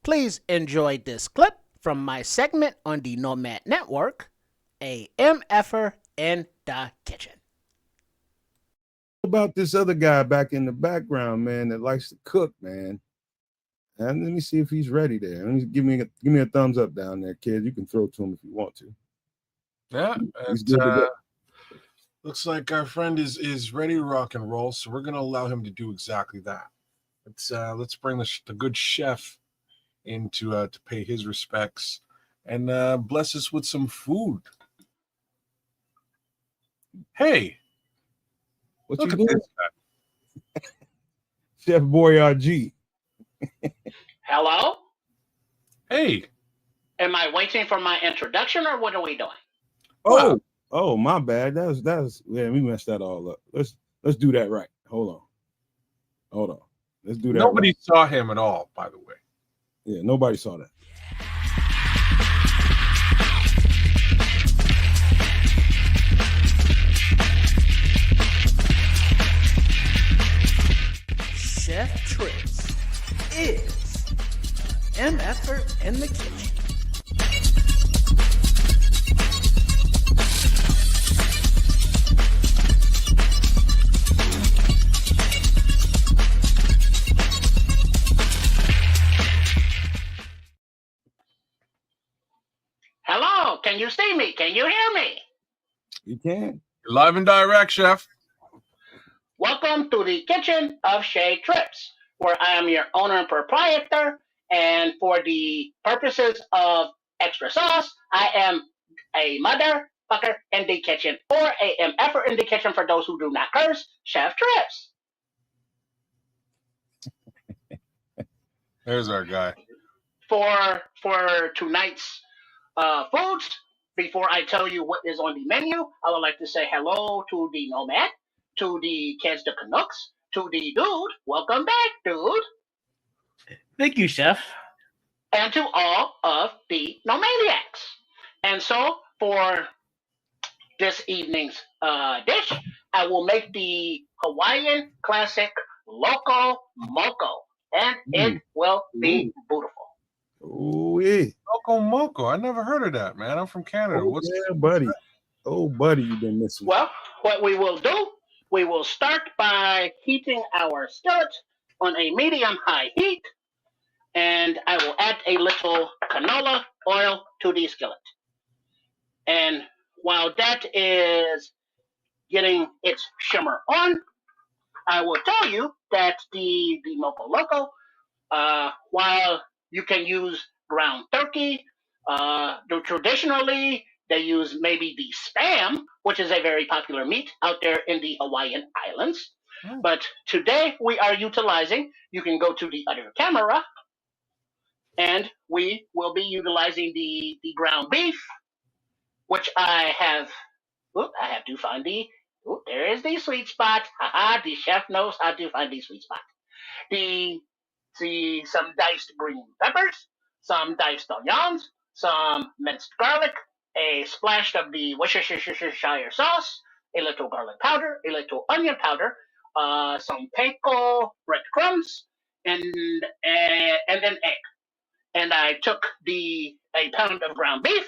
Please enjoy this clip from my segment on the Nomad Network, a MFer in the kitchen. About this other guy back in the background, man, that likes to cook, man. And let me see if he's ready there. Let me give me a thumbs up down there, kid. You can throw to him if you want to. Yeah, he's good to go. Looks like our friend is ready to rock and roll, so we're going to allow him to do exactly that. Let's bring the good chef in to pay his respects and bless us with some food. Hey, what you doing, Chef Boyardee? Hello? Hey. Am I waiting for my introduction or what are we doing? Oh, my bad. That's we messed that all up. Let's do that right. Hold on. Let's do that. Nobody saw him at all, by the way. Yeah, nobody saw that. Chef Trips is MFer in the kitchen. Hello, can you see me? Can you hear me? You can. You're live and direct, Chef. Welcome to the kitchen of Shay Trips, where I am your owner and proprietor, and for the purposes of extra sauce, I am a motherfucker in the kitchen, or a MFer in the kitchen for those who do not curse, Chef Trips. There's our guy. For tonight's foods, before I tell you what is on the menu, I would like to say hello to the Nomad, to the Kids the Canucks, to the dude. Welcome back, dude. Thank you, Chef. And to all of the Nomadiacs. And so, for this evening's dish, I will make the Hawaiian classic Loco Moco, and it will be beautiful. Oh, yeah. Loco Moco. I never heard of that, man. I'm from Canada. Buddy? Oh, buddy, you've been missing. Well, what we will do, we will start by heating our skillet on a medium-high heat, and I will add a little canola oil to the skillet. And while that is getting its shimmer on, I will tell you that the Moco Loco, while you can use ground turkey, traditionally they use maybe the spam, which is a very popular meat out there in the Hawaiian Islands. But today we are utilizing, you can go to the other camera, and we will be utilizing the ground beef, which I have to find there is the sweet spot. Haha, the chef knows how to find the sweet spot. Some diced green peppers, some diced onions, some minced garlic, a splash of the Worcestershire sauce, a little garlic powder, a little onion powder, some panko breadcrumbs, and an egg. And I took a pound of ground beef,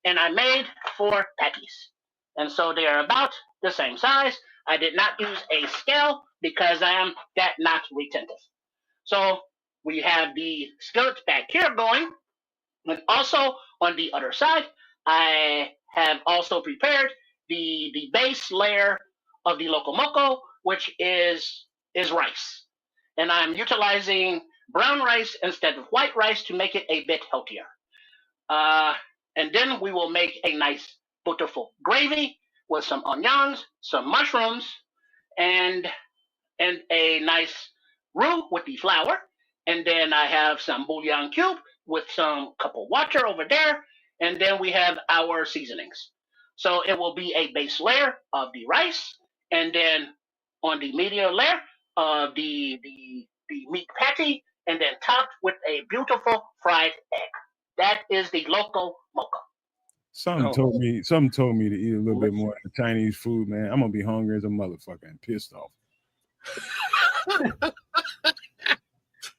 and I made 4 patties. And so they are about the same size. I did not use a scale because I am that not retentive. So we have the skillet back here going. And also on the other side, I have also prepared the base layer of the Loco Moco, which is rice. And I'm utilizing brown rice instead of white rice to make it a bit healthier. And then we will make a nice, beautiful gravy with some onions, some mushrooms, and a nice roux with the flour. And then I have some bouillon cube with some cup of water over there. And then we have our seasonings. So it will be a base layer of the rice, and then on the medium layer of the meat patty, and then topped with a beautiful fried egg. That is the Loco Moco. Something told me to eat a little bit more of the Chinese food, man. I'm gonna be hungry as a motherfucker and pissed off.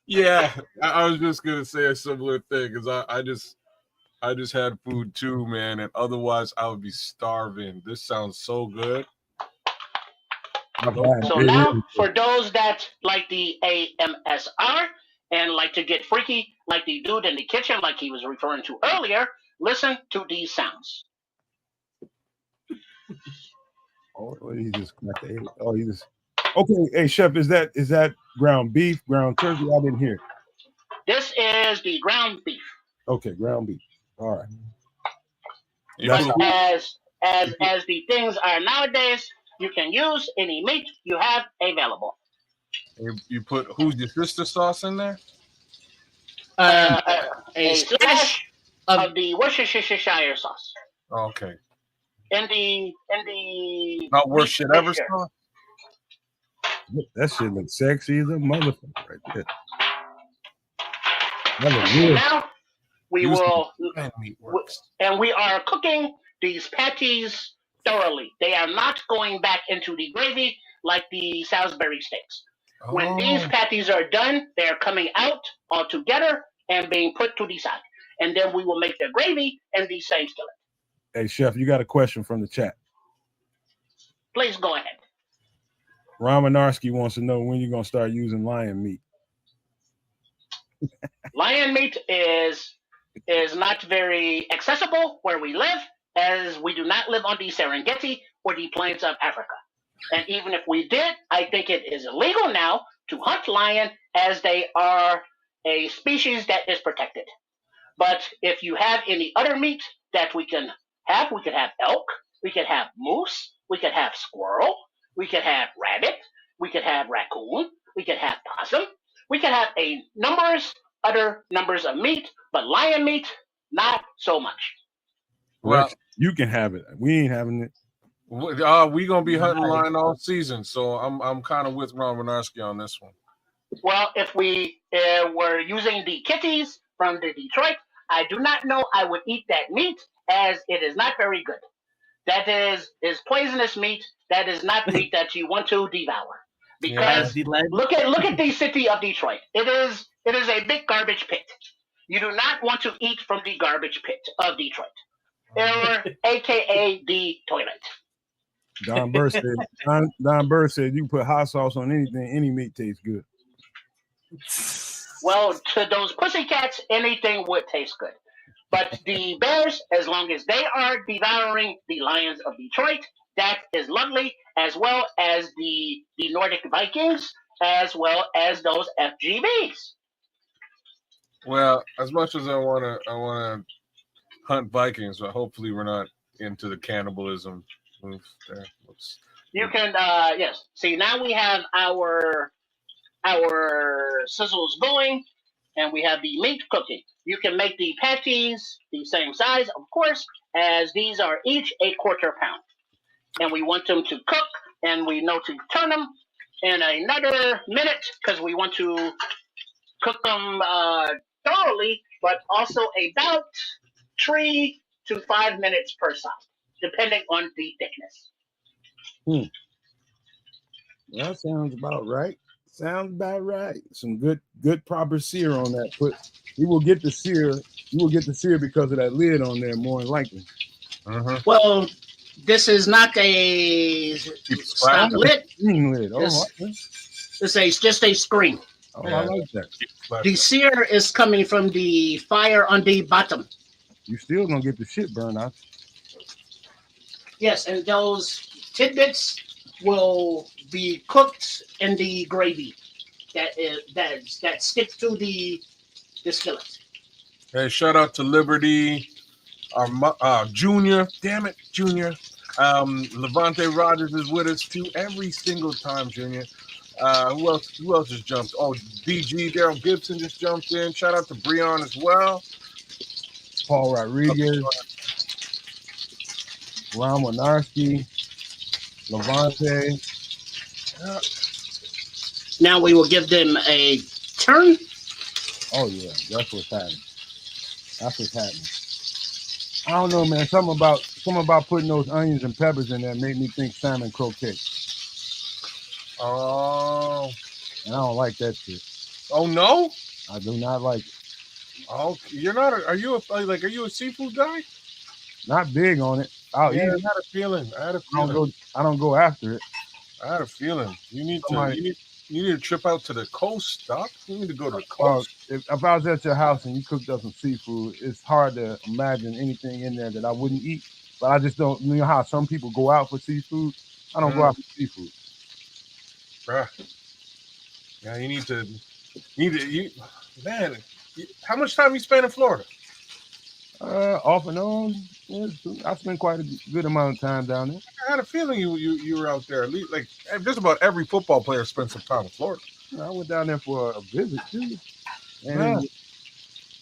Yeah, I was just gonna say a similar thing because I just had food too, man, and otherwise I would be starving. This sounds so good. I've had So it. now, for those that like the AMSR and like to get freaky, like the dude in the kitchen, like he was referring to earlier, listen to these sounds. Oh, he just got the egg. Oh, he just. Okay, hey chef, is that ground beef, ground turkey? I didn't hear. This is the ground beef. Okay, ground beef. All right. You That's put But who- as the things are nowadays, you can use any meat you have available. you put who's your sister sauce in there? Uh, A a splash splash of of the Worcestershire sauce Okay, in the not worst shit ever mixture. sauce. that shit looks sexy as a motherfucker right there. That looks And real. now we Use will, and meat works. and we are cooking these patties thoroughly. They are not going back into the gravy like the Salisbury steaks. When these Oh, patties are done, they are coming out all together and being put to the side. And then we will make the gravy in the same skillet. Hey chef, you got a question from the chat. Please go ahead. Ramanarski wants to know when you're gonna start using lion meat. Lion meat is not very accessible where we live, as we do not live on the Serengeti or the plains of Africa. And even if we did, I think it is illegal now to hunt lion, as they are a species that is protected. But if you have any other meat that we could have elk, we could have moose, we could have squirrel, we could have rabbit, we could have raccoon, we could have possum, we could have a other numbers of meat, but lion meat, not so much. well, Rex, you can have it. We ain't having it. we gonna be hunting lion all season, so I'm kind of with Ron Winarski on this one. Well, if we were using the kitties from the Detroit, I do not know I would eat that meat, as it is not very good. That is poisonous meat. That is not meat that you want to devour. Because the lead. look at the city of Detroit. It is a big garbage pit. You do not want to eat from the garbage pit of Detroit, or AKA the toilet. Don Burr said. Don Burr said you put hot sauce on anything, any meat tastes good. Well, to those pussycats, anything would taste good. But the bears, as long as they are devouring the lions of Detroit, that is lovely, as well as the Nordic Vikings, as well as those FGBs. Well, as much as I wanna hunt Vikings, but hopefully we're not into the cannibalism move there. You can, yes. See, now we have our sizzles going, and we have the meat cooking. You can make the patties the same size, of course, as these are each a quarter pound. And we want them to cook, and we know to turn them in another minute, because we want to cook them thoroughly, but also about 3 to 5 minutes per side, depending on the thickness. That sounds about right. Sounds about right. Some good proper sear on that. You will get the sear. You will get the sear because of that lid on there, more than likely. Well, this is not a stop lid. Lid. Oh, This is just a screen. oh I like that. The sear is coming from the fire on the bottom. You still gonna get the shit burned out. Yes, and those tidbits will be cooked in the gravy that sticks to the skillet. Hey, shout out to Liberty, our Junior. Damn it, Junior. Levante Rogers is with us too every single time, Junior. Who else just jumped? Oh, DG Daryl Gibson just jumped in. Shout out to Breon as well. Paul Rodriguez, Ron Winarski, Levante. Now we will give them a turn. Oh yeah, that's what's happening. That's what's happening. I don't know, man. Something about putting those onions and peppers in there made me think salmon croquet. Oh, And I don't like that shit. Oh no. I do not like it. Oh, you're not. Are you a seafood guy? Not big on it. I'll Yeah, eat I it. had a feeling. I don't go after it. I had a feeling. You need to. Somebody, You need to trip out to the coast, Doc. You need to go to the well, coast. if I was at your house and you cooked up some seafood, it's hard to imagine anything in there that I wouldn't eat. But I just don't. You know how some people go out for seafood. I don't go out for seafood. Bruh. Yeah, you need to. Man. How much time you spend in Florida? Off and on, I spent quite a good amount of time down there. I had a feeling you were out there. At least, like just about every football player spends some time in Florida. I went down there for a visit too. Yeah. And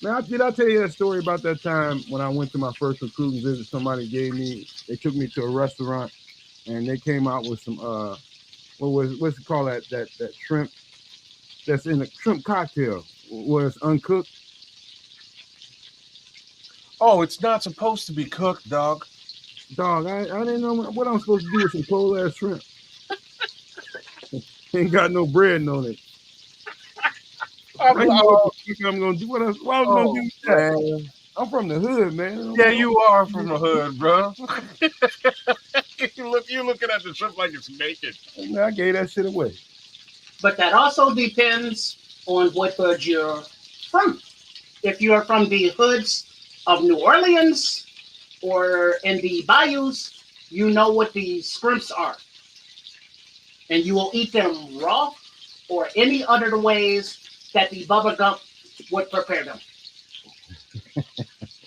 man, did I tell you that story about that time when I went to my first recruiting visit? They took me to a restaurant and they came out with some what's it called that shrimp that's in a shrimp cocktail where it's uncooked. Oh, it's not supposed to be cooked, dog. Dog, I didn't know what I'm supposed to do with some cold ass shrimp. Ain't got no bread on it. I know what I'm gonna do. What I was gonna do with that? Man. I'm from the hood, man. Yeah, you are from the hood, bro. You're looking at the shrimp like it's naked. I gave that shit away. But that also depends on what hood you're from. If you're from the hoods of New Orleans or in the bayous, you know what the scrimps are. And you will eat them raw or any other ways that the Bubba Gump would prepare them.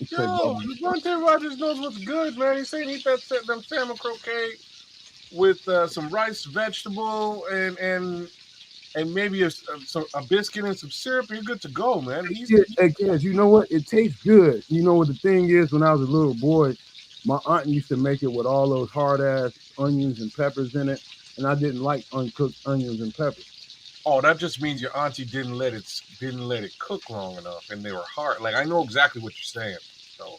Yo, Devontae Rogers knows what's good, man. He's saying eat them salmon croquet with some rice, vegetable, and maybe a biscuit and some syrup. You're good to go, man. Hey, kids, you know what? It tastes good. You know what the thing is? When I was a little boy, my aunt used to make it with all those hard ass onions and peppers in it, and I didn't like uncooked onions and peppers. Oh, that just means your auntie didn't let it cook long enough, and they were hard. Like I know exactly what you're saying. So,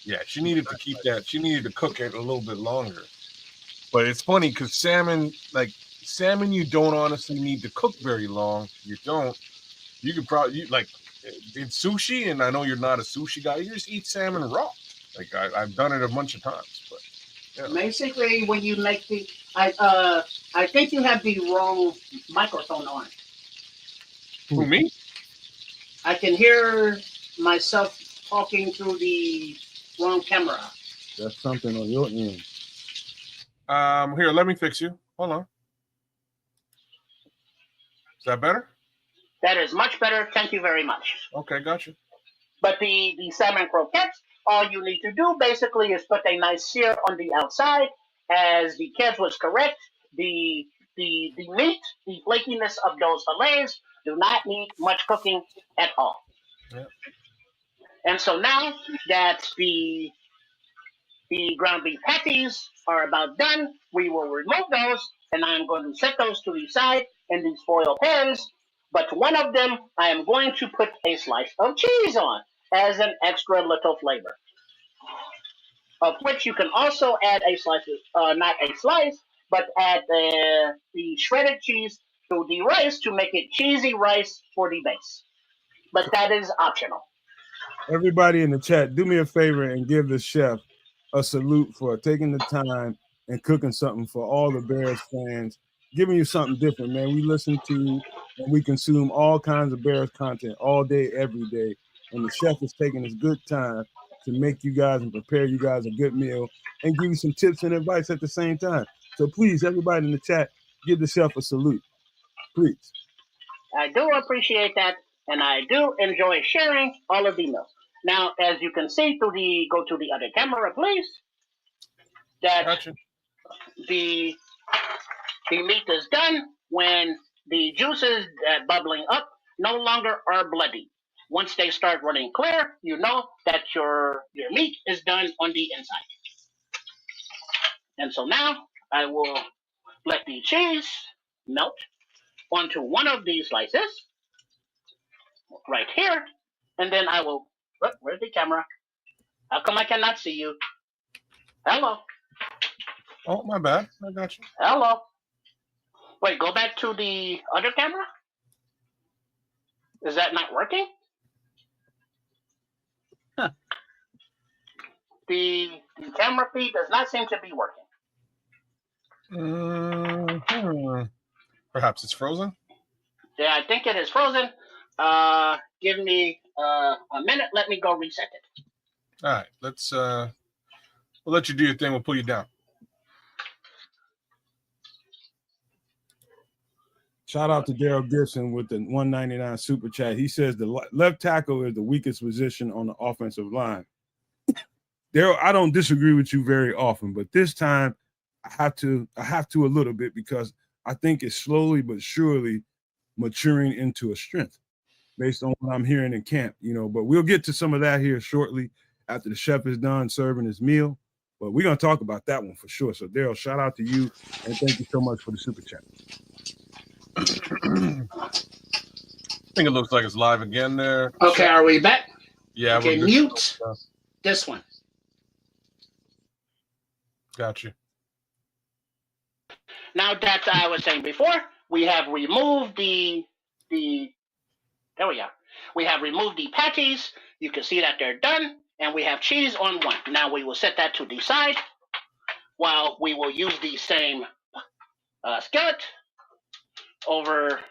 yeah, she needed to keep that. She needed to cook it a little bit longer. But it's funny because salmon, you don't honestly need to cook very long. You don't. You could probably in sushi, and I know you're not a sushi guy. You just eat salmon raw. Like I've done it a bunch of times, but. Yeah. Basically, when you make I think you have the wrong microphone on. Who, me? I can hear myself talking through the wrong camera. That's something on your end. Here, let me fix you. Hold on. Is that better? That is much better. Thank you very much. Okay, gotcha. But the salmon croquettes, all you need to do basically is put a nice sear on the outside. As the Kev was correct, the meat, the flakiness of those fillets do not need much cooking at all. Yeah. And so now that the ground beef patties are about done, we will remove those, and I'm going to set those to the side in these foil pans. But one of them, I am going to put a slice of cheese on as an extra little flavor. Of which you can also add a slice, not a slice, but add the shredded cheese to the rice to make it cheesy rice for the base. But that is optional. Everybody in the chat, do me a favor and give the chef a salute for taking the time and cooking something for all the Bears fans, giving you something different, man. We listen to and we consume all kinds of Bears content all day, every day. And the chef is taking his good time to make you guys and prepare you guys a good meal and give you some tips and advice at the same time. So please, everybody in the chat, give the chef a salute. Please. I do appreciate that, and I do enjoy sharing all of the meals. Now, as you can see go to the other camera, please, that Gotcha. the meat is done when the juices bubbling up no longer are bloody. Once they start running clear, you know that your meat is done on the inside. And so now I will let the cheese melt onto one of these slices right here, and then I will. Where's the camera? How come I cannot see you? Hello. Oh, my bad. I got you. Hello. Wait, go back to the other camera. Is that not working? Huh. The camera feed does not seem to be working. Perhaps it's frozen. Yeah, I think it is frozen. Give me a minute. Let me go reset it. All right, let's. We'll let you do your thing. We'll pull you down. Shout out to Daryl Gibson with the 199 super chat. He says the left tackle is the weakest position on the offensive line. Daryl, I don't disagree with you very often, but this time I have to a little bit because I think it's slowly but surely maturing into a strength based on what I'm hearing in camp, but we'll get to some of that here shortly after the chef is done serving his meal. But we're going to talk about that one for sure. So, Daryl, shout out to you, and thank you so much for the super chat. I think it looks like it's live again there. Okay, are we back? Yeah. Okay, mute this one. Got you. Now that I was saying before, we have removed the there we are. We have removed the patties. You can see that they're done, and we have cheese on one. Now we will set that to the side while we will use the same skillet over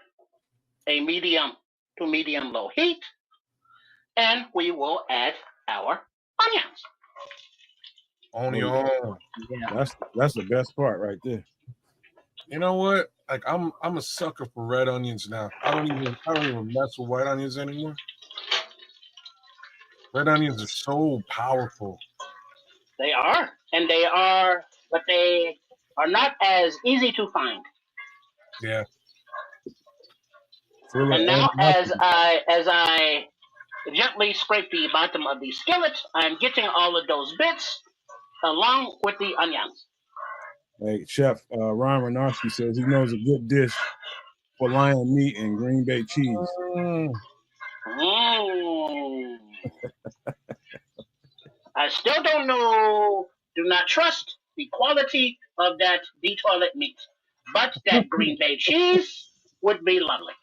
a medium to medium low heat, and we will add our onions. Onion. Yeah. That's the best part right there. You know what? Like I'm a sucker for red onions now. I don't even mess with white onions anymore. Red onions are so powerful. They are, but they are not as easy to find. Yeah. And now, as I gently scrape the bottom of the skillet, I'm getting all of those bits along with the onions. Hey, Chef Ron Renarski says he knows a good dish for lion meat and Green Bay cheese. I still don't know, do not trust the quality of that toilet meat, but that Green Bay cheese would be lovely.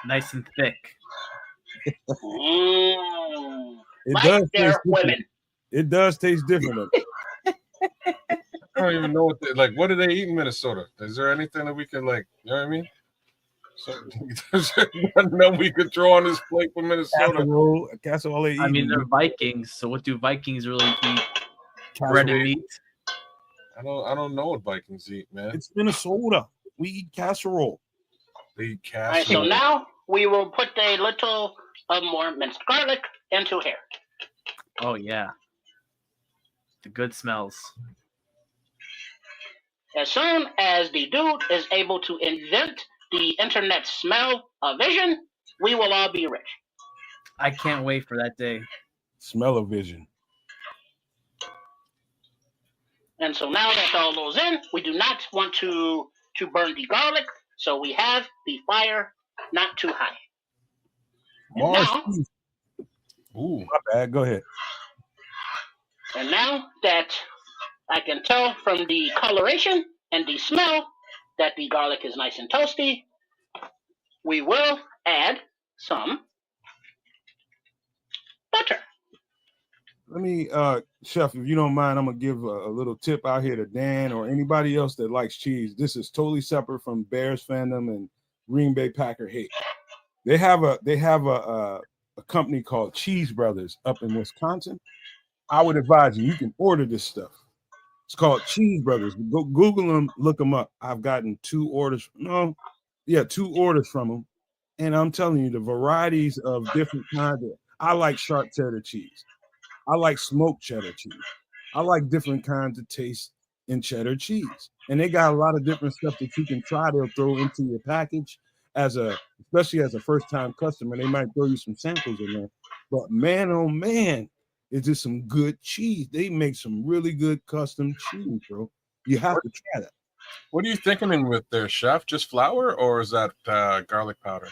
Nice and thick. It does taste different. I don't even know what do they eat in Minnesota? Is there anything that we can you know what I mean? So nothing we could throw on this plate from Minnesota. Casserole they eat. I mean, they're Vikings, so what do Vikings really eat? Bread and meat. I don't know what Vikings eat, man. It's Minnesota. We eat casserole. They eat casserole. All right, so now we will put a little more minced garlic into here. Oh yeah, the good smells. As soon as the dude is able to invent the internet smell of vision, we will all be rich. I can't wait for that day. Smell of vision. And so now that's all those in, we do not want to burn the garlic, so we have the fire not too high. And now, ooh, my bad. Go ahead. And now that I can tell from the coloration and the smell that the garlic is nice and toasty, we will add some butter. Let me, Chef, if you don't mind, I'm going to give a little tip out here to Dan or anybody else that likes cheese. This is totally separate from Bears fandom and Green Bay Packer hate. They have a company called Cheese Brothers up in Wisconsin. I would advise you can order this stuff. It's called Cheese Brothers. Go Google them, look them up. I've gotten 2 orders from them. And I'm telling you, the varieties of different kinds I like sharp cheddar cheese. I like smoked cheddar cheese. I like different kinds of taste in cheddar cheese. And they got a lot of different stuff that you can try. They'll throw into your package especially as a first-time customer. They might throw you some samples in there. But man, oh man, it's just some good cheese. They make some really good custom cheese, bro. You have to try that. What are you thinking with there, Chef? Just flour, or is that garlic powder?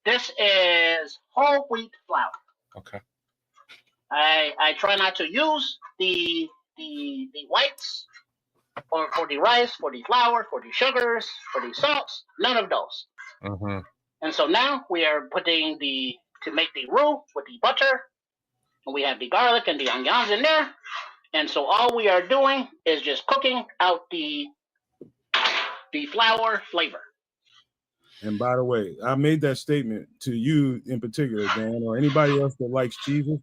This is whole wheat flour. Okay. I try not to use the whites or for the rice, for the flour, for the sugars, for the salts. None of those. Mm-hmm. And so now we are putting to make the roux with the butter. And we have the garlic and the onions in there. And so all we are doing is just cooking out the flour flavor. And by the way, I made that statement to you in particular, Dan, or anybody else that likes cheeses.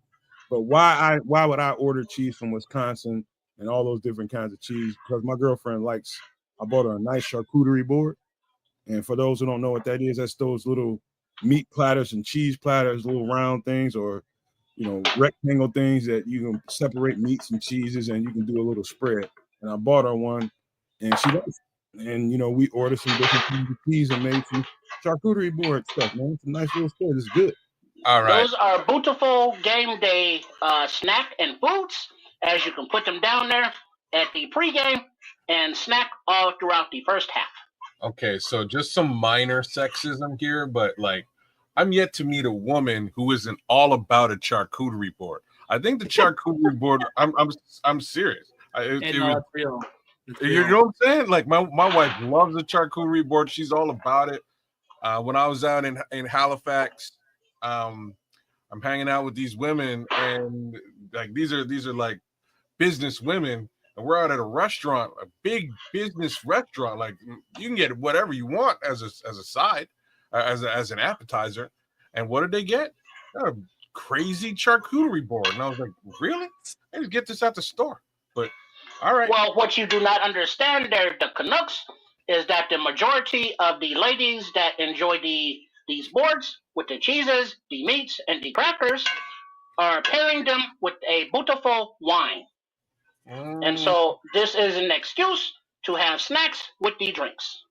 But why would I order cheese from Wisconsin and all those different kinds of cheese? Because my girlfriend I bought her a nice charcuterie board. And for those who don't know what that is, that's those little meat platters and cheese platters, little round things, or rectangle things that you can separate meats and cheeses, and you can do a little spread. And I bought her one, and she likes it. And we ordered some different kinds of cheese and made some charcuterie board stuff, man. It's a nice little spread. It's good. All right. Those are beautiful game day snack and foods, as you can put them down there at the pregame and snack all throughout the first half. Okay, so just some minor sexism here, but like, I'm yet to meet a woman who isn't all about a charcuterie board. I think the charcuterie board. I'm serious. It's real. You know what I'm saying? Like my wife loves the charcuterie board. She's all about it. When I was out in Halifax, I'm hanging out with these women, and like these are like business women, and we're out at a restaurant, a big business restaurant. Like you can get whatever you want as a side, as an appetizer. And what did they get? A crazy charcuterie board. And I was like, really? I just get this at the store. But all right. Well, what you do not understand there, the Canucks, is that the majority of the ladies that enjoy these boards with the cheeses, the meats, and the crackers are pairing them with a beautiful wine. And so this is an excuse to have snacks with the drinks.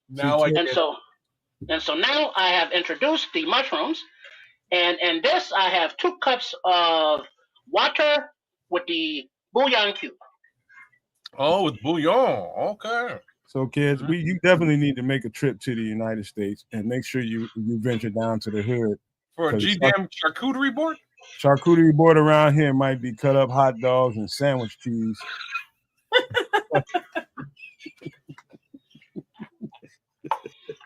Now and so now I have introduced the mushrooms, and in this I have 2 cups of water with the bouillon cube. Oh, with bouillon. Okay. So, kids, you definitely need to make a trip to the United States and make sure you venture down to the hood for a damn charcuterie board. Charcuterie board around here might be cut up hot dogs and sandwich cheese.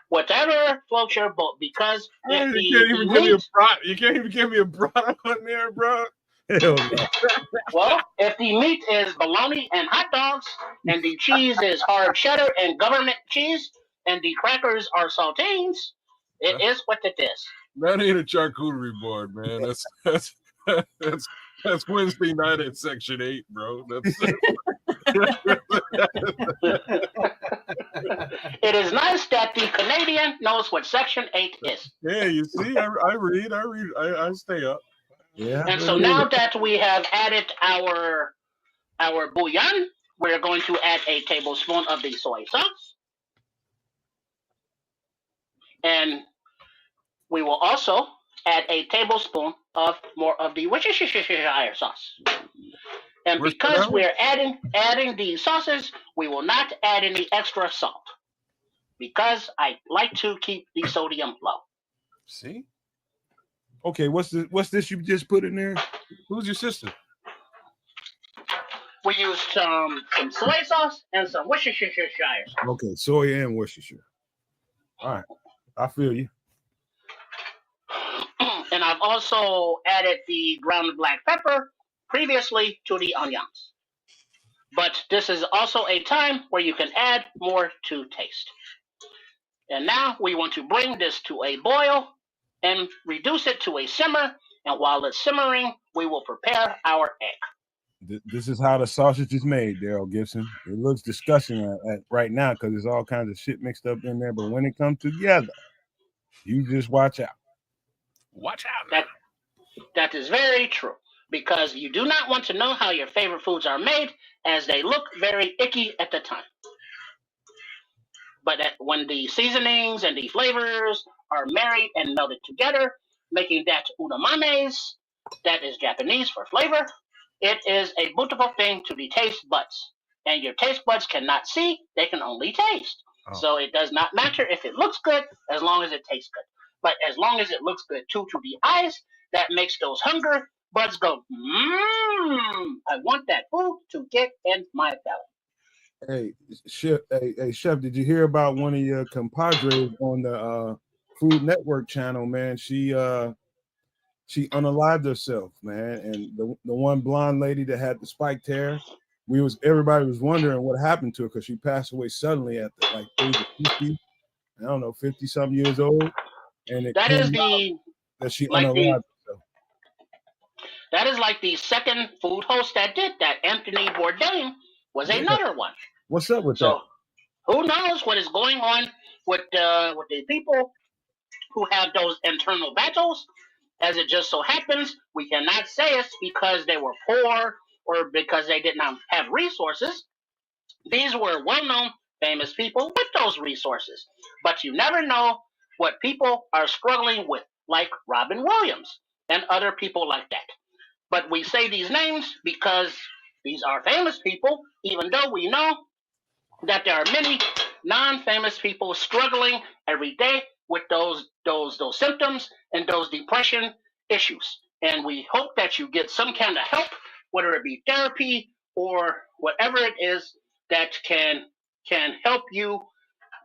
Whatever floats your boat, because you can't even give me a brat. You can't even give me a brat on there, bro. Hell no. Well, if the meat is bologna and hot dogs, and the cheese is hard cheddar and government cheese, and the crackers are saltines, it is what it is. That ain't a charcuterie board, man. That's Wednesday night at Section 8, bro. It is nice that the Canadian knows what Section 8 is. Yeah, you see, I read, I stay up. Yeah. And so now that we have added our bouillon, we're going to add a tablespoon of the soy sauce. And we will also add a tablespoon of more of the Worcestershire sauce. And because we're adding the sauces, we will not add any extra salt, because I like to keep the sodium low. See? Okay, what's this you just put in there? Who's your sister? We used some soy sauce and some Worcestershire sauce. Okay, soy and Worcestershire. All right, I feel you. And I've also added the ground black pepper previously to the onions. But this is also a time where you can add more to taste. And now we want to bring this to a boil and reduce it to a simmer. And while it's simmering, we will prepare our egg. This is how the sausage is made, Daryl Gibson. It looks disgusting right now because there's all kinds of shit mixed up in there. But when it comes together, you just watch out. Watch out. That is very true, because you do not want to know how your favorite foods are made, as they look very icky at the time. But when the seasonings and the flavors are married and melted together, making that udamames, that is Japanese for flavor, it is a beautiful thing to the taste buds. And your taste buds cannot see, they can only taste. Oh. So it does not matter if it looks good, as long as it tastes good. But as long as it looks good too to the eyes, that makes those hunger buds go, I want that food to get in my belly. Hey, Chef, did you hear about one of your compadres on the Food Network channel, man. She unalived herself, man. And the one blonde lady that had the spiked hair, everybody was wondering what happened to her because she passed away suddenly at the age of 50. I don't know, 50 some years old, and it That is came out the that she like the unalived herself. that is like the second food host that did that. Anthony Bourdain was Yeah. another one. What's up with that? So who knows what is going on with the people who have those internal battles? As it just so happens, we cannot say it's because they were poor or because they did not have resources. These were well-known, famous people with those resources. But you never know what people are struggling with, like Robin Williams and other people like that. But we say these names because these are famous people, even though we know that there are many non-famous people struggling every day with those symptoms and those depression issues. And we hope that you get some kind of help, whether it be therapy or whatever it is that can help you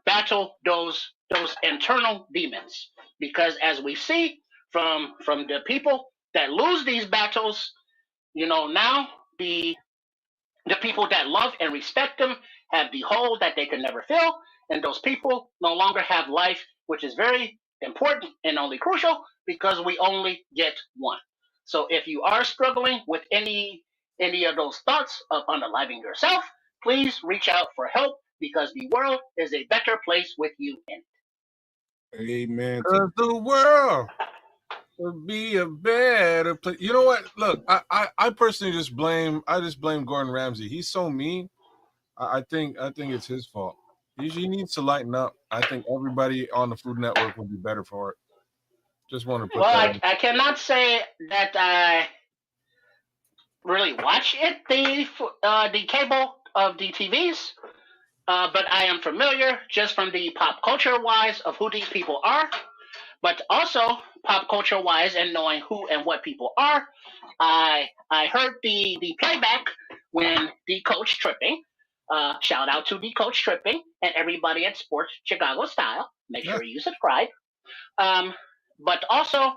battle those internal demons. Because as we see from the people that lose these battles, now the people that love and respect them have the hole that they could never fill, and those people no longer have life, which is very important and only crucial because we only get one. So if you are struggling with any of those thoughts of unaliving yourself, please reach out for help because the world is a better place with you in it. Amen. Cause the world would be a better place. You know what? Look, I personally just blame Gordon Ramsay. He's so mean. I think it's his fault. He needs to lighten up. I think everybody on the Food Network would be better for it. Just want to put Well, that I cannot say that I really watch it, the cable of the TVs. But I am familiar just from the pop culture wise of who these people are, but also pop culture wise and knowing who and what people are. I heard the playback when the coach tripping. Shout out to the coach tripping and everybody at Sports Chicago Style. Make Yeah. sure you subscribe. Um, but also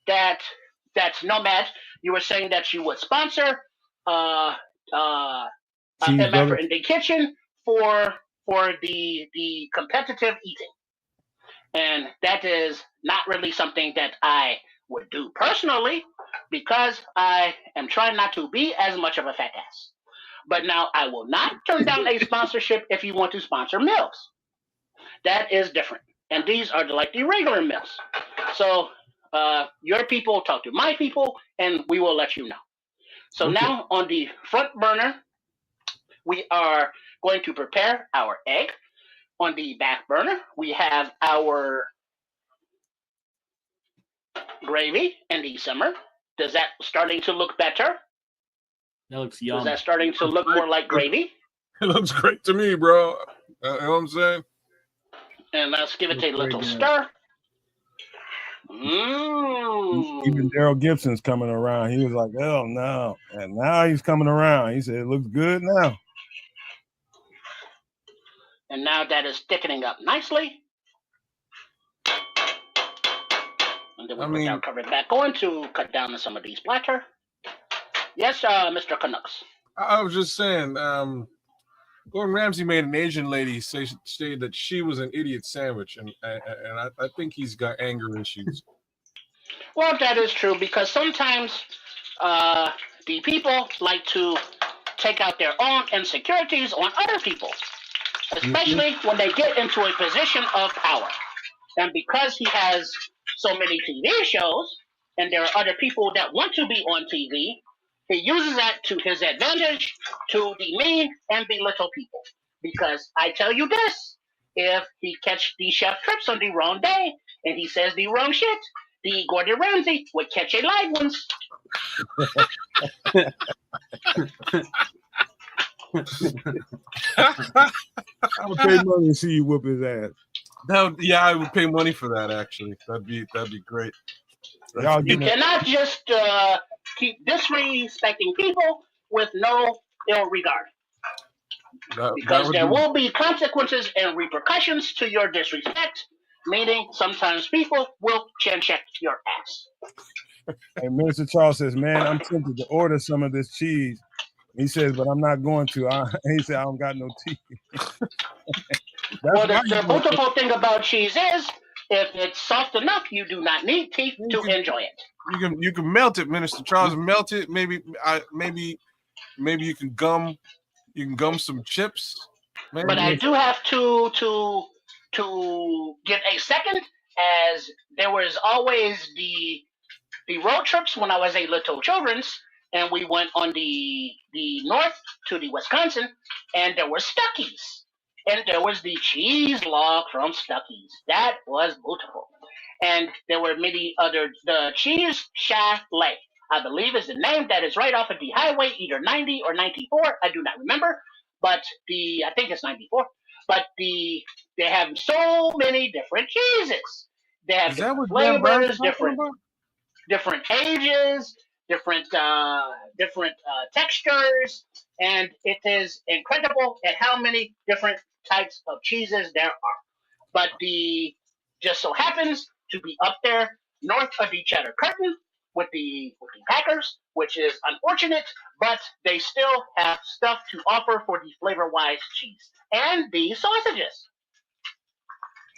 that that's Nomad. You were saying that you would sponsor uh, uh, MF Cheeseburger. in the kitchen for the competitive eating, and that is not really something that I would do personally because I am trying not to be as much of a fat ass. But now I will not turn down a sponsorship if you want to sponsor meals. That is different, and these are like the regular meals. So your people talk to my people, and we will let you know. So Okay. now on the front burner, we are going to prepare our egg. On the back burner, we have our gravy in the simmer. Does that starting to look better? That looks Is yum. that starting to look more like gravy? It looks great to me, bro. You know what I'm saying? And let's give it Looks a very little good. stir. Even Daryl Gibson's coming around. He was like, "Oh no!" And now he's coming around. He said, "It looks good now." And now that is thickening up nicely. And then we I put our mean, cover back on to cut down on some of these splatter. Yes, Mr. Canucks. I was just saying, Gordon Ramsay made an Asian lady say that she was an idiot sandwich, and I think he's got anger issues. Well, that is true because sometimes uh, the people like to take out their own insecurities on other people, You see? especially when they get into a position of power. And because he has so many TV shows, and there are other people that want to be on TV, he uses that to his advantage to demean and belittle people. Because I tell you this, if he catch the chef trips on the wrong day and he says the wrong shit, the Gordon Ramsay would catch a live ones. I would pay money to see you whoop his ass. Yeah, I would pay money for that. Actually, that'd be great. Y'all You getting cannot just keep disrespecting people with no ill regard. That Because would there be will be consequences and repercussions to your disrespect, meaning sometimes people will chin check your ass. And Minister Charles says, "Man, I'm tempted to order some of this cheese." He says, "But I'm not going to." He said, "I don't got no teeth." That's Well, why the beautiful thing about cheese is, if it's soft enough, you do not need teeth to enjoy it. You can melt it, Minister Charles. Melt it. Maybe you can gum some chips. Maybe. But I do have to give a second, as there was always the road trips when I was a little children's, and we went on the north to the Wisconsin, and there were Stuckies, and there was the cheese log from Stuckies. That was beautiful, and there were many other. The cheese chalet, I believe, is the name that is right off of the highway, either 90 or 94. I do not remember, but I think it's 94. But they have so many different cheeses. They have Is that different what Dan Brown's flavors, talking about? different ages, different textures, and it is incredible at how many different types of cheeses there are. But the just so happens to be up there north of the Cheddar Curtain with the Packers, which is unfortunate, but they still have stuff to offer for the flavor wise cheese and the sausages.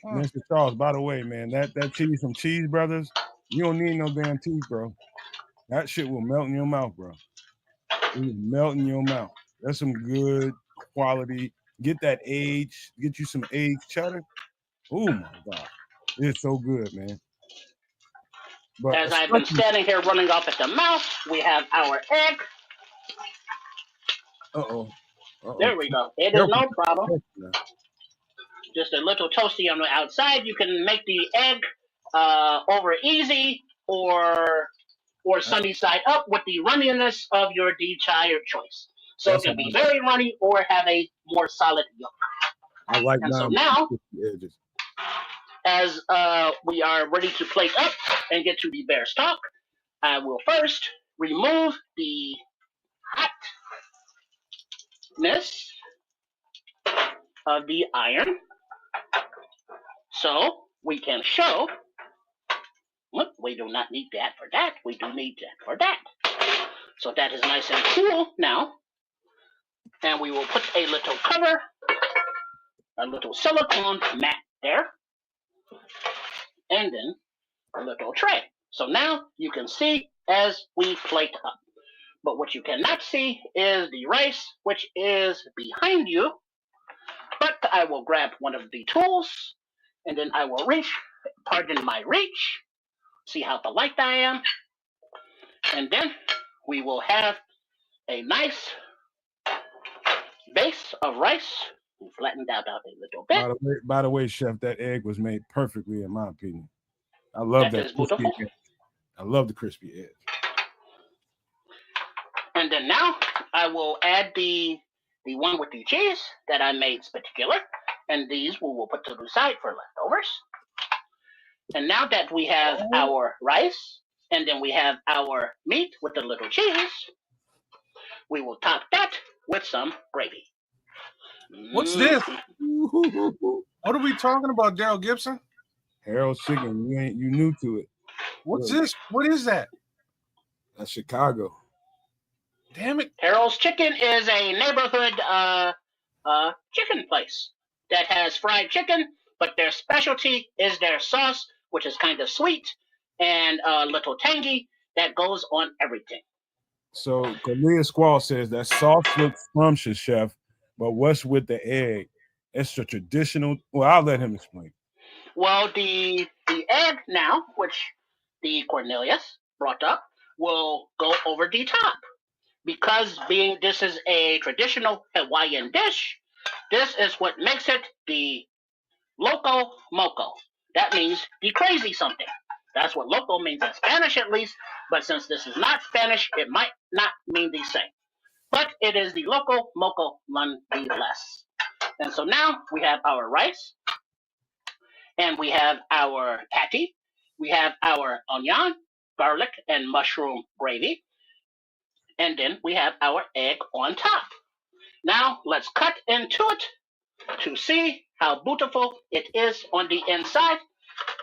Mr. Charles, by the way, man, that cheese from Cheese Brothers, you don't need no damn teeth, bro. That shit will melt in your mouth, bro. It will melt in your mouth. That's some good quality. Get that age. Get you some aged cheddar. Oh my god, it's so good, man. But As I've been standing here running off at the mouth, we have our egg. There we go. It is no problem. Just a little toasty on the outside. You can make the egg over easy or sunny side up with the runniness of your desired choice. So it can be very runny or have a more solid yolk. I like and so now, as we are ready to plate up and get to the bear's talk, I will first remove the hotness of the iron so we can show. Look, we do not need that for that. We do need that for that. So that is nice and cool now. And we will put a little cover, a little silicone mat there, and then a little tray. So now you can see as we plate up. But what you cannot see is the rice, which is behind you. But I will grab one of the tools, and then I will reach, pardon my reach, see how polite I am, and then we will have a nice base of rice, flattened out a little bit. By the way, Chef, that egg was made perfectly, in my opinion. I love that crispy edge. I love the crispy edge. And then now I will add the one with the cheese that I made particular, and these we will put to the side for leftovers. And now that we have our rice, and then we have our meat with the little cheese, we will top that with some gravy. What's this? What are we talking about, Daryl Gibson? Harold's Chicken. You new to it. What's this? What is that? That's Chicago. Damn it. Harold's Chicken is a neighborhood chicken place that has fried chicken, but their specialty is their sauce, which is kind of sweet and a little tangy, that goes on everything. So Cornelia Squall says that sauce looks scrumptious, Chef, but what's with the egg? It's a traditional. Well, I'll let him explain. Well, the egg now, which the Cornelius brought up, will go over the top. Because being this is a traditional Hawaiian dish, this is what makes it the Loco Moco. That means the crazy something. That's what loco means in Spanish, at least. But since this is not Spanish, it might not mean the same. But it is the Loco Moco nonetheless. And so now we have our rice, and we have our patty, we have our onion, garlic, and mushroom gravy, and then we have our egg on top. Now let's cut into it to see how beautiful it is on the inside.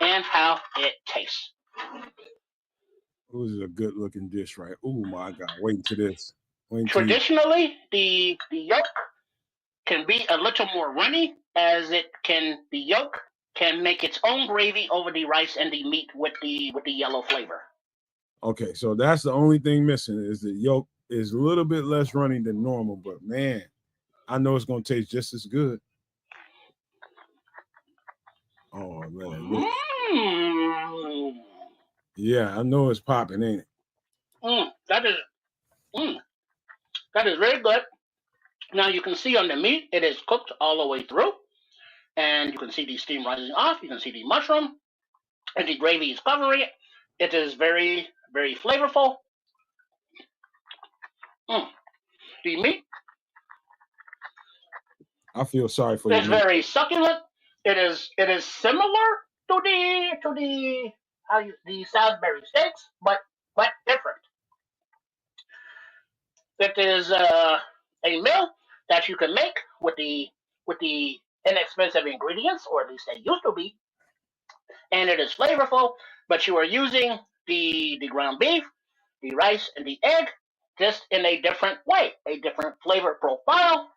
and how it tastes. This is a good looking dish, right? Oh my God. Wait until this. Wait until you. Traditionally, the yolk can be a little more runny, as the yolk can make its own gravy over the rice and the meat with the yellow flavor. Okay, so that's the only thing missing is the yolk is a little bit less runny than normal, but man, I know it's gonna taste just as good. Oh man, look. Mmm. Yeah, I know it's popping, ain't it? That is mm, that is very good. Now you can see on the meat it is cooked all the way through, and you can see the steam rising off. You can see the mushroom, and the gravy is covering it. It is very very flavorful. Mm. The meat I feel sorry for you, is man. very succulent. It is similar to the Salisbury steaks, but different. It is a meal that you can make with the inexpensive ingredients, or at least they used to be, and it is flavorful. But you are using the ground beef, the rice, and the egg just in a different way, a different flavor profile.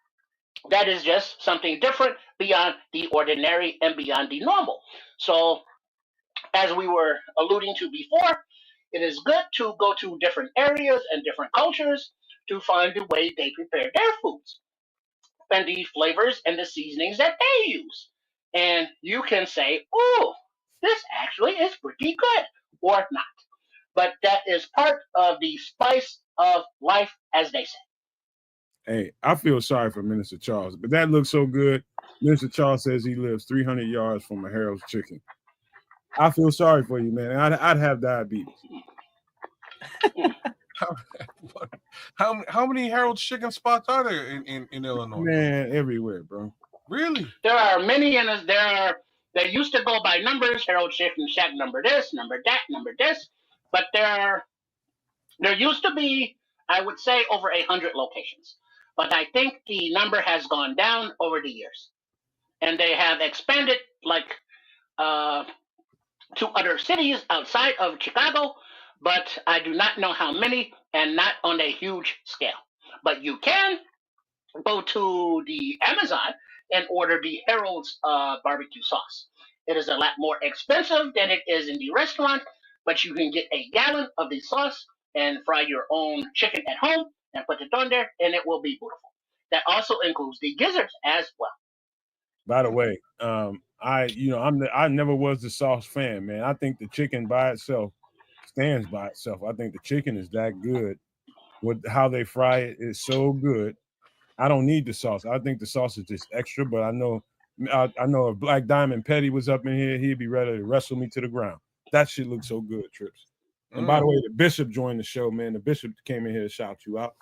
That is just something different beyond the ordinary and beyond the normal. So, as we were alluding to before, it is good to go to different areas and different cultures to find the way they prepare their foods and the flavors and the seasonings that they use. And you can say, oh, this actually is pretty good, or not. But that is part of the spice of life, as they say. Hey, I feel sorry for Minister Charles, but that looks so good. Minister Charles says he lives 300 yards from a Harold's Chicken. I feel sorry for you, man. I'd have diabetes. How many Harold's chicken spots are there in Illinois? Man, everywhere, bro. Really? There are many, and they used to go by numbers. Harold Chicken Shack number this, number that, number this. But there used to be, I would say, over 100 locations. But I think the number has gone down over the years, and they have expanded like uh, to other cities outside of Chicago. But I do not know how many, and not on a huge scale. But you can go to the Amazon and order the Harold's barbecue sauce. It is a lot more expensive than it is in the restaurant, but you can get a gallon of the sauce and fry your own chicken at home and put it on there, and it will be beautiful. That also includes the gizzards as well. By the way, I never was the sauce fan, man. I think the chicken by itself stands by itself. I think the chicken is that good. With how they fry it is so good. I don't need the sauce. I think the sauce is just extra, but I know if Black Diamond Petty was up in here, he'd be ready to wrestle me to the ground. That shit looks so good, Trips. And by the way, the Bishop joined the show, man. The Bishop came in here to shout you out.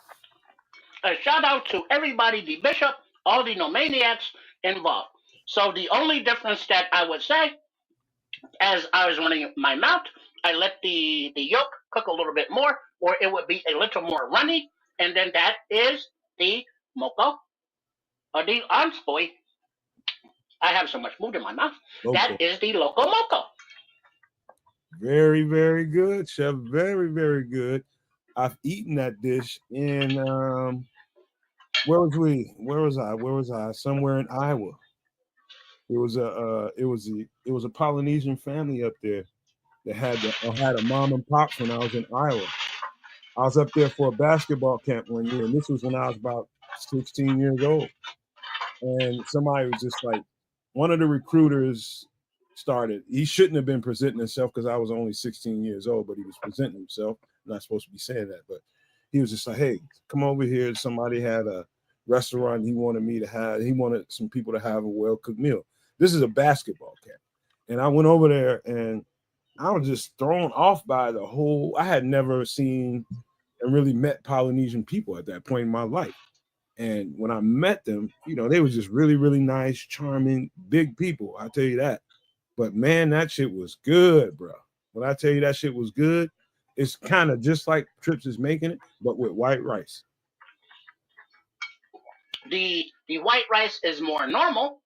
A shout out to everybody, the bishop, all the no maniacs involved. So the only difference that I would say, as I was running my mouth, I let the yolk cook a little bit more, or it would be a little more runny, and then that is the moco or the arms boy. I have so much food in my mouth. Loco. That is the Loco Moco. Very, very good, Chef. Very, very good. I've eaten that dish in where was we? Where was I? Where was I? Somewhere in Iowa. It was a Polynesian family up there that had a mom and pops when I was in Iowa. I was up there for a basketball camp one year, and this was when I was about 16 years old. And somebody was just like, one of the recruiters started. He shouldn't have been presenting himself because I was only 16 years old, but he was presenting himself. I'm not supposed to be saying that, but he was just like, hey, come over here. Somebody had a restaurant he wanted some people to have a well-cooked meal. This is a basketball camp. And I went over there and I was just thrown off by I had never seen and really met Polynesian people at that point in my life. And when I met them, they were just really, really nice, charming, big people. I tell you that. But man, that shit was good, bro. When I tell you that shit was good, it's kind of just like Trips is making it, but with white rice. The white rice is more normal,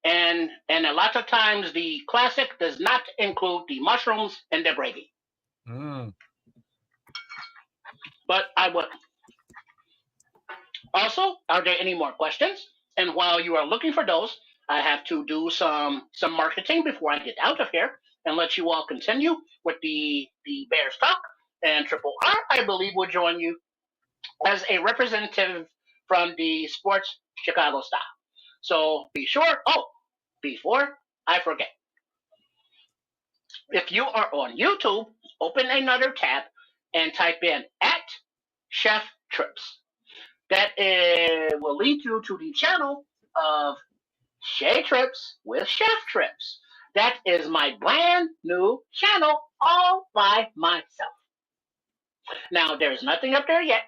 And a lot of times the classic does not include the mushrooms and the gravy. Mm. But I would. Also, are there any more questions? And while you are looking for those, I have to do some marketing before I get out of here and let you all continue with the Bears talk. And Triple R, I believe, will join you as a representative from the Sports Chicago style. So be sure. Oh, before I forget, if you are on YouTube, open another tab and type in at Chef Trips. Will lead you to the channel of Shay Trips with Chef Trips. That is my brand new channel all by myself. Now, there's nothing up there yet,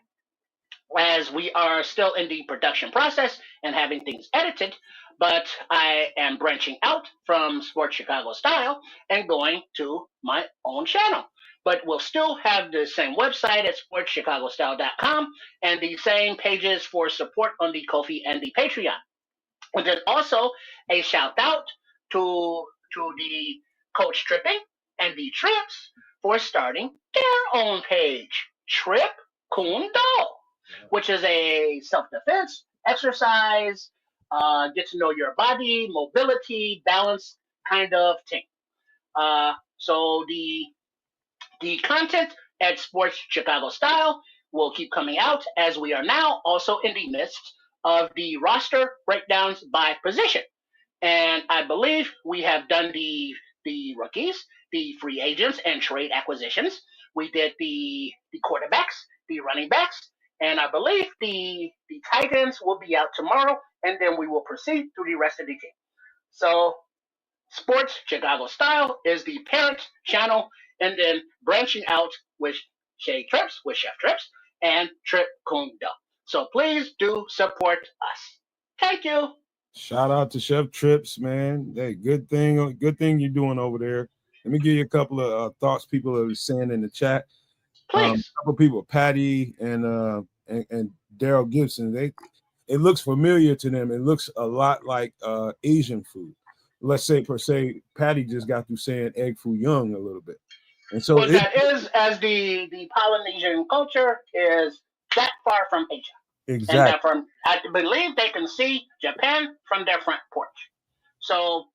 as we are still in the production process and having things edited, but I am branching out from Sports Chicago Style and going to my own channel. But we'll still have the same website at sportschicagostyle.com and the same pages for support on the Ko-fi and the Patreon. And then also a shout out to the Coach Tripping and the Trips for starting their own page, Trip Kundo, which is a self-defense exercise, get to know your body, mobility, balance kind of thing. So the content at Sports Chicago Style will keep coming out, as we are now also in the midst of the roster breakdowns by position. And I believe we have done the rookies, the free agents, and trade acquisitions. We did the quarterbacks, the running backs, and I believe the tight ends will be out tomorrow, and then we will proceed through the rest of the team. So Sports Chicago Style is the parent channel, and then branching out with Shay Trips, with Chef Trips, and Trip Kundo. So please do support us. Thank you. Shout out to Chef Trips, man. Hey, good thing you're doing over there. Let me give you a couple of thoughts people are saying in the chat. Please. A couple of people, Patty and Daryl Gibson, it looks familiar to them. It looks a lot like Asian food. Let's say per se, Patty just got through saying egg foo young a little bit. And so that is, as the Polynesian culture is that far from Asia. Exactly. And that from, I believe they can see Japan from their front porch. So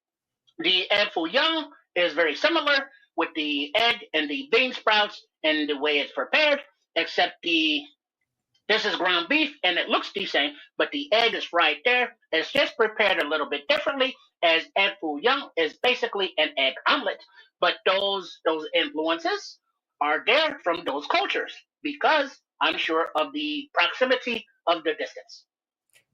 the egg foo young is very similar with the egg and the bean sprouts and the way it's prepared, except this is ground beef and it looks the same, but the egg is right there. It's just prepared a little bit differently, as egg foo young is basically an egg omelet. But those influences are there from those cultures because I'm sure of the proximity of the distance.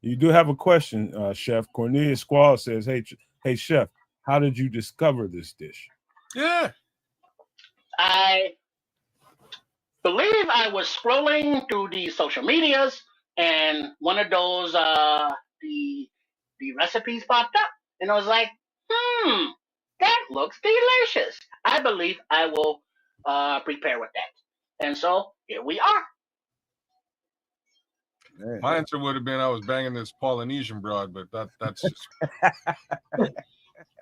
You do have a question, Chef. Cornelius Squall says, hey, Chef, how did you discover this dish? Yeah. I believe I was scrolling through the social medias, and one of those the recipes popped up, and I was like, that looks delicious. I believe I will prepare with that, and so here we are. My answer would have been I was banging this Polynesian broad, but that's just.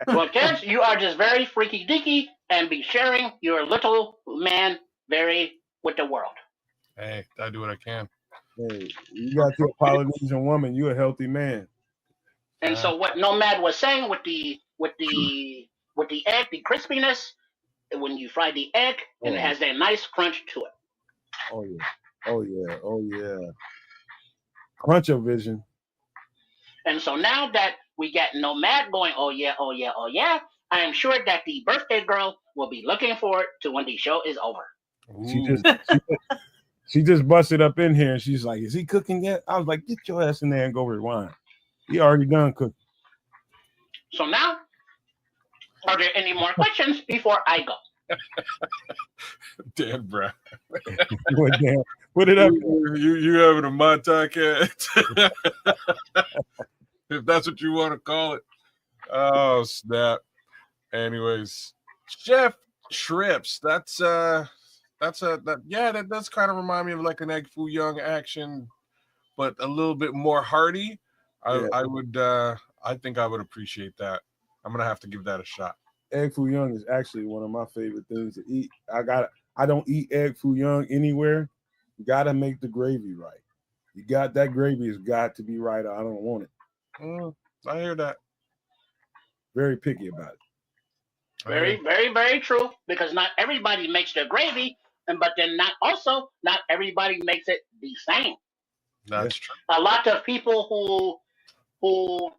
Well, kids, you are just very freaky deaky and be sharing your little man very with the world. Hey, I do what I can. Hey, you got to a Polynesian woman, you're a healthy man. And so what Nomad was saying with the egg, the crispiness, when you fry the egg, and it has that nice crunch to it. Oh yeah. Oh yeah. Oh yeah. Cruncher vision. And so now that we got Nomad going, oh yeah, oh yeah, oh yeah, I am sure that the birthday girl will be looking forward to when the show is over. She just busted up in here and she's like, is he cooking yet? I was like, get your ass in there and go rewind. He already done cooking. So now, are there any more questions before I go? Damn, bro. Damn. Put it up. You having a Mai Tai cat? If that's what you want to call it. Oh, snap. Anyways, Chef Trips. That does kind of remind me of like an egg foo young action, but a little bit more hearty. I I think I would appreciate that. I'm gonna have to give that a shot. Egg foo young is actually one of my favorite things to eat. I don't eat egg foo young anywhere. You gotta make the gravy right. You got that gravy has got to be right. Or I don't want it. I hear that. Very picky about it. Very, very, very true. Because not everybody makes their gravy, but then not everybody makes it the same. That's true. A lot of people who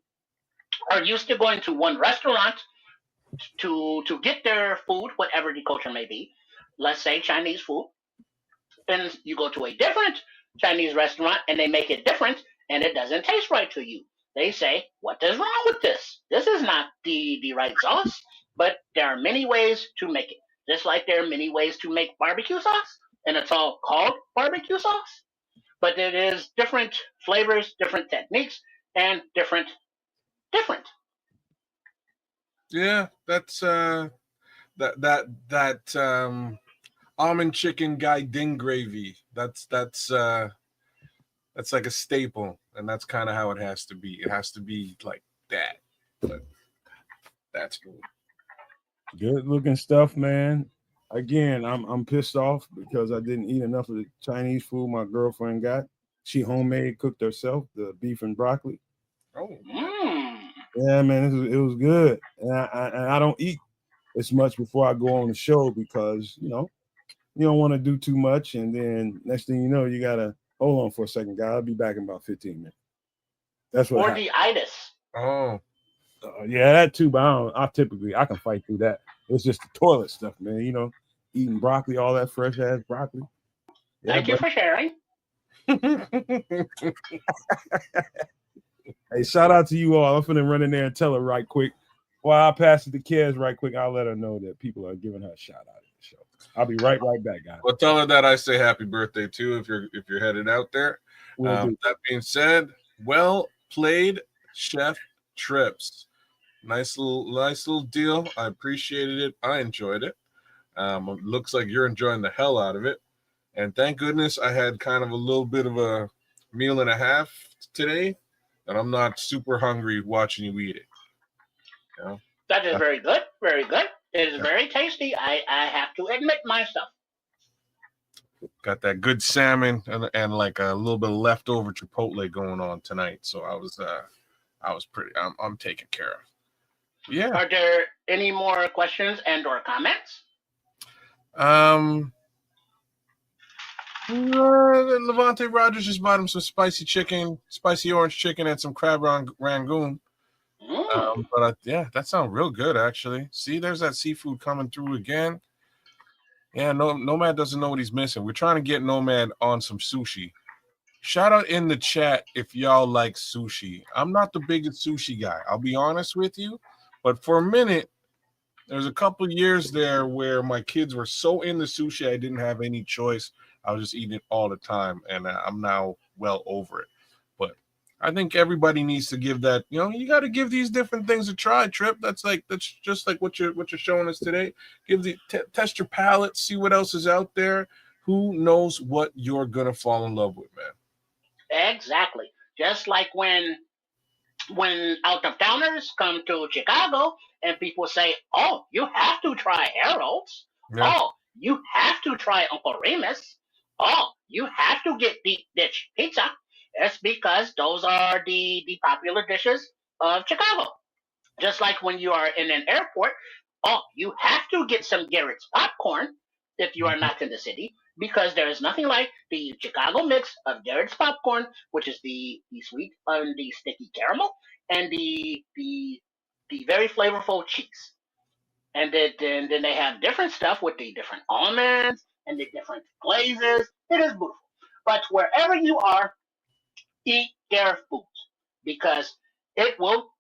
are used to going to one restaurant to get their food, whatever the culture may be. Let's say Chinese food, and you go to a different Chinese restaurant and they make it different, and it doesn't taste right to you. They say, "What is wrong with this? This is not the right sauce." But there are many ways to make it. Just like there are many ways to make barbecue sauce, and it's all called barbecue sauce. But it is different flavors, different techniques, and different. Yeah, that's that almond chicken guy ding gravy. That's like a staple, and that's kind of how it has to be. It has to be like that. But that's cool. Good looking stuff, man. Again, I'm pissed off because I didn't eat enough of the Chinese food my girlfriend got. She homemade cooked herself the beef and broccoli. Oh, Mmm. Yeah, man, it was good. And I don't eat as much before I go on the show because you don't want to do too much, and then next thing you know, you gotta hold on for a second, guy. I'll be back in about 15 minutes. That's what Or happened. the itis. oh, Yeah, that too, but I can fight through that. It's just the toilet stuff, man. Eating broccoli, all that fresh ass broccoli. Yeah, Thank you but for sharing. hey, shout out to you all. I'm finna run in there and tell her right quick. While I pass it to Kez right quick, I'll let her know that people are giving her a shout out in the show. I'll be right back, guys. well, tell her that I say happy birthday too if you're headed out there. That being said, well played, Chef Trips. Nice little deal. I appreciated it. I enjoyed it. It looks like you're enjoying the hell out of it. And thank goodness I had kind of a little bit of a meal and a half today, and I'm not super hungry watching you eat it. You know? That is very good. Very good. It is very tasty. I have to admit myself. Got that good salmon and like a little bit of leftover chipotle going on tonight. So I was pretty. I'm taken care of. Yeah. Are there any more questions and/or comments? Levante Rogers just bought him some spicy orange chicken, and some crab rangoon. But yeah, that sounds real good actually. See, there's that seafood coming through again. Yeah, Nomad doesn't know what he's missing. We're trying to get Nomad on some sushi. Shout out in the chat if y'all like sushi. I'm not the biggest sushi guy, I'll be honest with you. But for a minute, there's a couple years there where my kids were so into sushi, I didn't have any choice. I was just eating it all the time, and I'm now well over it. But I think everybody needs to give that. You got to give these different things a try. Trip. That's just like what you're showing us today. Test your palate, see what else is out there. Who knows what you're gonna fall in love with, man? Exactly. Just like when out of towners come to Chicago and people say, "Oh, you have to try Harold's. Yeah. Oh, you have to try Uncle Remus. Oh, you have to get deep dish pizza." It's because those are the popular dishes of Chicago. Just like when you are in an airport, oh, you have to get some Garrett's popcorn if you are not in the city, because there is nothing like the Chicago mix of Garrett's popcorn, which is the sweet and the sticky caramel, and the very flavorful cheese. And then they have different stuff with the different almonds and the different glazes. It is beautiful. But wherever you are, eat their food because it will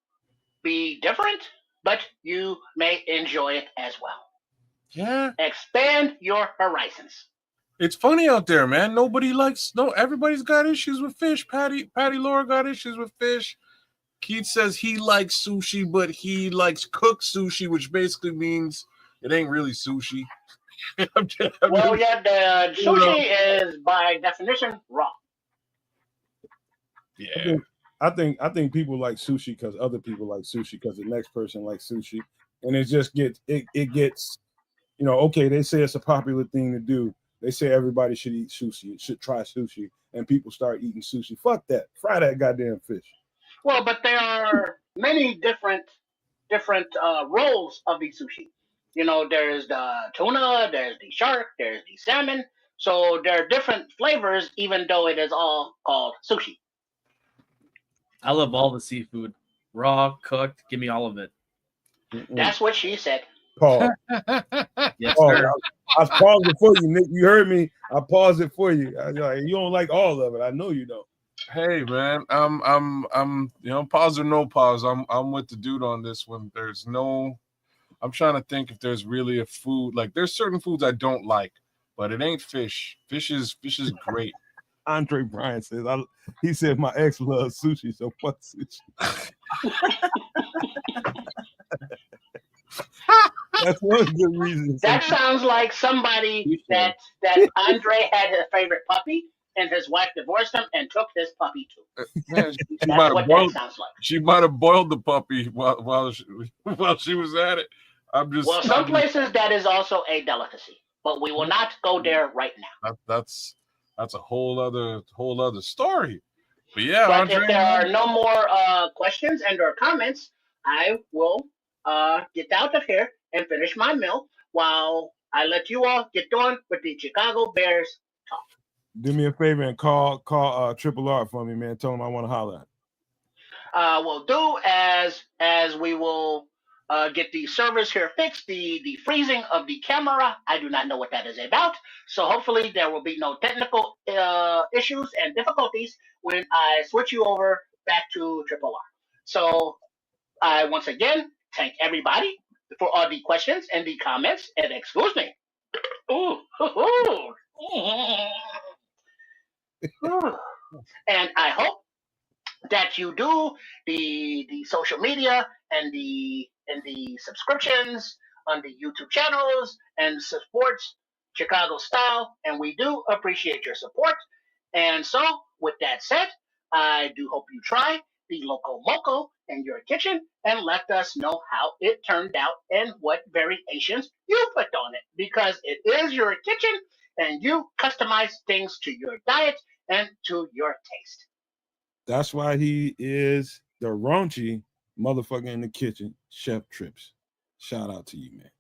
be different, but you may enjoy it as well. Yeah. Expand your horizons. It's funny out there, man. Everybody's got issues with fish. Patty Laura got issues with fish. Keith says he likes sushi, but he likes cooked sushi, which basically means it ain't really sushi. Well, yeah, the sushi is by definition raw. Yeah. I think people like sushi because other people like sushi because the next person likes sushi, and it just gets okay. They say it's a popular thing to do. They say everybody should eat sushi. Should try sushi, and people start eating sushi. Fuck that. Fry that goddamn fish. Well, but there are many different roles of the sushi. There's the tuna, there's the shark, there's the salmon. So there are different flavors, even though it is all called sushi. I love all the seafood, raw, cooked. Give me all of it. That's what she said. Paul. Yes, Paul, sir. I paused it for you, Nick. You heard me. I paused it for you. You don't like all of it. I know you don't. Hey man, I'm pause or no pause. I'm with the dude on this one. I'm trying to think if there's really a food like there's certain foods I don't like, but it ain't fish. Fish is great. Andre Bryan says he said my ex loves sushi, so fuck sushi. That's one good reason. That sounds like somebody that Andre had his favorite puppy, and his wife divorced him and took his puppy too. Man, That's what that sounds like. She might have boiled the puppy while she was at it. Well, some places that is also a delicacy, but we will not go there right now. That's a whole other story. But yeah, but Andre, if there are no more questions and or comments, I will get out of here and finish my meal while I let you all get on with the Chicago Bears talk. Do me a favor and call Triple R for me, man. Tell him I want to holler at. We'll do as we will get the servers here fixed. The freezing of the camera, I do not know what that is about. So hopefully there will be no technical issues and difficulties when I switch you over back to Triple R. So I once again thank everybody for all the questions and the comments. And excuse me. Ooh, and I hope that you do the social media and the subscriptions on the YouTube channels and supports Chicago Style, and we do appreciate your support. And so, with that said, I do hope you try the Loco Moco in your kitchen and let us know how it turned out and what variations you put on it, because it is your kitchen and you customize things to your diet and to your taste. That's why he is the raunchy motherfucker in the kitchen, Chef Trips. Shout out to you, man.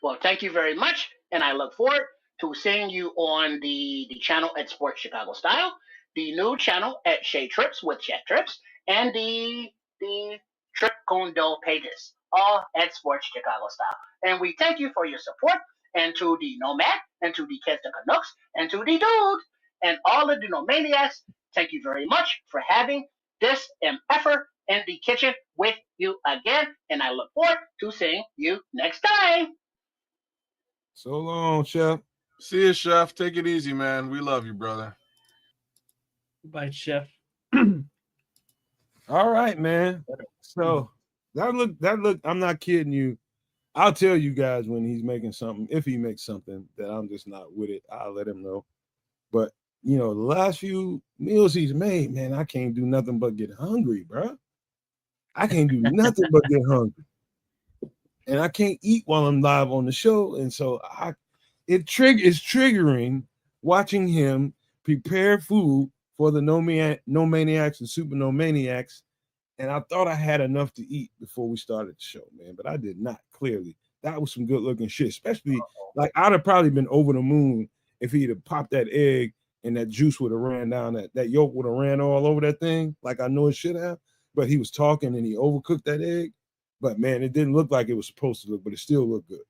Well, thank you very much, and I look forward to seeing you on the channel at Sports Chicago Style, the new channel at Shea Trips with Chef Trips, and the Trip Condo pages, all at Sports Chicago Style. And we thank you for your support, and to the Nomad, and to the Kids the Canucks, and to the Dude, and all the Dunomaniacs, thank you very much for having this effort in the kitchen with you again, and I look forward to seeing you next time. So long, Chef. See you, Chef. Take it easy, man. We love you, brother. Bye, Chef. All right, man. So that look. I'm not kidding you. I'll tell you guys when he's making something. If he makes something that I'm just not with it, I'll let him know. But the last few meals he's made, man, I can't do nothing but get hungry, bro. I can't do nothing but get hungry. And I can't eat while I'm live on the show. And so it's triggering watching him prepare food for the No Maniacs and Super No Maniacs. And I thought I had enough to eat before we started the show, man. But I did not, clearly. That was some good looking shit. Especially, like, I'd have probably been over the moon if he'd have popped that egg and that juice would have ran down, that yolk would have ran all over that thing, like I know it should have. But he was talking and he overcooked that egg. But man, it didn't look like it was supposed to look, but it still looked good.